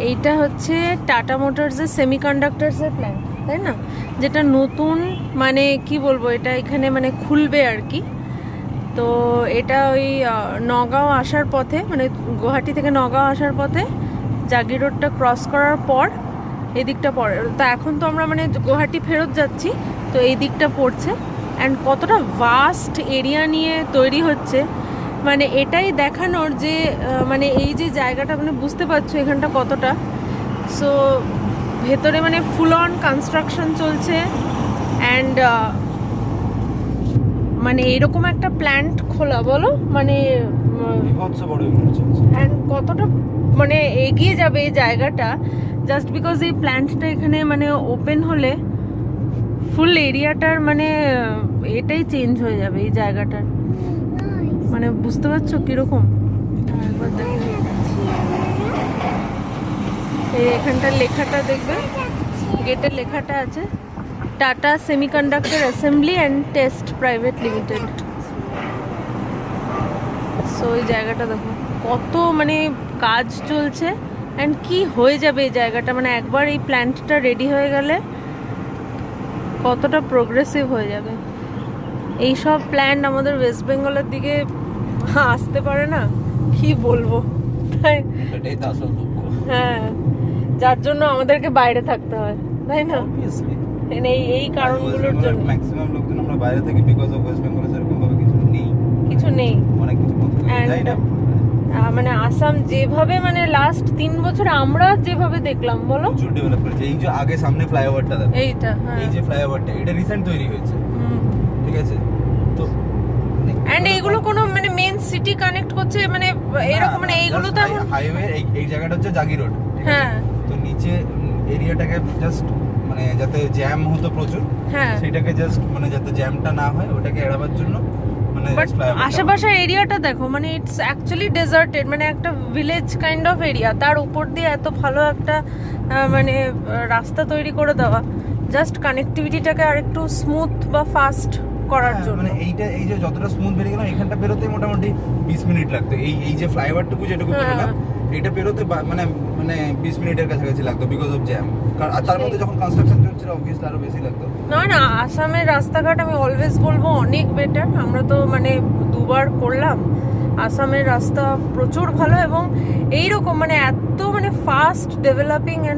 এইটা হচ্ছে tata মোটরসের সেমিকন্ডাক্টরসের plant, তাই না? যেটা নতুন, মানে কি বলবো, এটা এখানে মানে খুলবে আর কি। তো এটা ওই নগাঁও আসার পথে, মানে গুয়াহাটি থেকে নগাঁও আসার পথে জাগির রোডটা ক্রস করার পর এদিকটা পড়ে। তো এখন তো আমরা মানে গুয়াহাটি ফেরত যাচ্ছি, তো এই দিকটা পড়ছে। অ্যান্ড কতটা ভাস্ট এরিয়া নিয়ে তৈরি হচ্ছে, মানে এটাই দেখানোর যে মানে এই যে জায়গাটা, মানে বুঝতে পারছো এখানটা কতটা। সো ভেতরে মানে ফুল অন কনস্ট্রাকশন চলছে। অ্যান্ড মানে এরকম একটা প্ল্যান্ট খোলা, বলো মানে অ্যান্ড কতটা মানে এগিয়ে যাবে এই জায়গাটা, জাস্ট বিকজ এই প্ল্যান্টটা এখানে মানে ওপেন হলে ফুল এরিয়াটার মানে এটাই চেঞ্জ হয়ে যাবে এই জায়গাটার। মানে বুঝতে পারছো কিরকম? এই এখানটার লেখাটা দেখবে, গেটের লেখাটা আছে tata semiconductor assembly and test private limited. So এই জায়গাটা দেখো কত মানে কাজ চলছে অ্যান্ড কি হয়ে যাবে এই জায়গাটা, মানে একবার এই প্ল্যান্টটা রেডি হয়ে গেলে কতটা প্রোগ্রেসিভ হয়ে যাবে। এই সব প্ল্যান্ট আমাদের ওয়েস্ট বেঙ্গলের দিকে আসতে পারে না, কি বলবো, তাই হ্যাঁ, যার জন্য আমাদেরকে বাইরে থাকতে হয়, তাই না? এই কারণগুলোর জন্য ম্যাক্সিমাম লোকজন আমরা বাইরে থাকি, বিকজ অফ ওয়েস্ট বেঙ্গলে সেরকম ভাবে কিছু নেই, অনেক কিছু যাই না। মানে আসাম যেভাবে মানে লাস্ট 3 বছরে আমরা যেভাবে দেখলাম, বলো প্রচুর ডেভেলপ করেছে। এই যে আগে সামনে ফ্লাইওভারটা দেখো, এইটা এই যে ফ্লাইওভারটা, এটা রিসেন্ট তৈরি হয়েছে, ঠিক আছে? তো এন্ড এইগুলো কোনো মানে মেইন সিটি কানেক্ট করছে, মানে এরকম, মানে এইগুলো তো হাইওয়ে। এই জায়গাটা হচ্ছে জাগি রোড, হ্যাঁ। তো নিচে এরিয়াটাকে জাস্ট মানে যাতে জ্যাম হতো প্রচুর, হ্যাঁ, সেটাকে জাস্ট মানে যাতে জ্যামটা না হয় ওটাকে এড়াবার জন্য মানে আশেপাশের এরিয়াটা দেখো, মানে ইটস অ্যাকচুয়ালি ডেজার্টেড, মানে একটা ভিলেজ কাইন্ড অফ এরিয়া, তার উপর দিয়ে এত ভালো একটা মানে রাস্তা তৈরি করে দেওয়া, জাস্ট কানেক্টিভিটিটাকে আরেকটু স্মুথ বা ফাস্ট করার জন্য। মানে এইটা, এই যে যতটা স্মুথ বেরিয়ে গেলাম, এখানটা বেরোতে মোটামুটি 20 মিনিট লাগতো। এই যে ফ্লাইওভারটুকু যেটুকু বেরোলাম, এটা বেরোতে মানে 20 মিনিটের কাছাকাছি লাগতো, বিকজ অফ জ্যাম। কারণ তার মধ্যে যখন কনস্ট্রাকশন চলছিল অবভিয়াসলি আরো বেশি লাগতো। না, আসামের রাস্তাঘাট আমি অলওয়েজ বলবো অনেক বেটার। আমরা তো মানে 2বার করলাম, আসামের রাস্তা প্রচুর ভালো, এবং এইরকম মানে এত মানে ফাস্ট ডেভেলপিং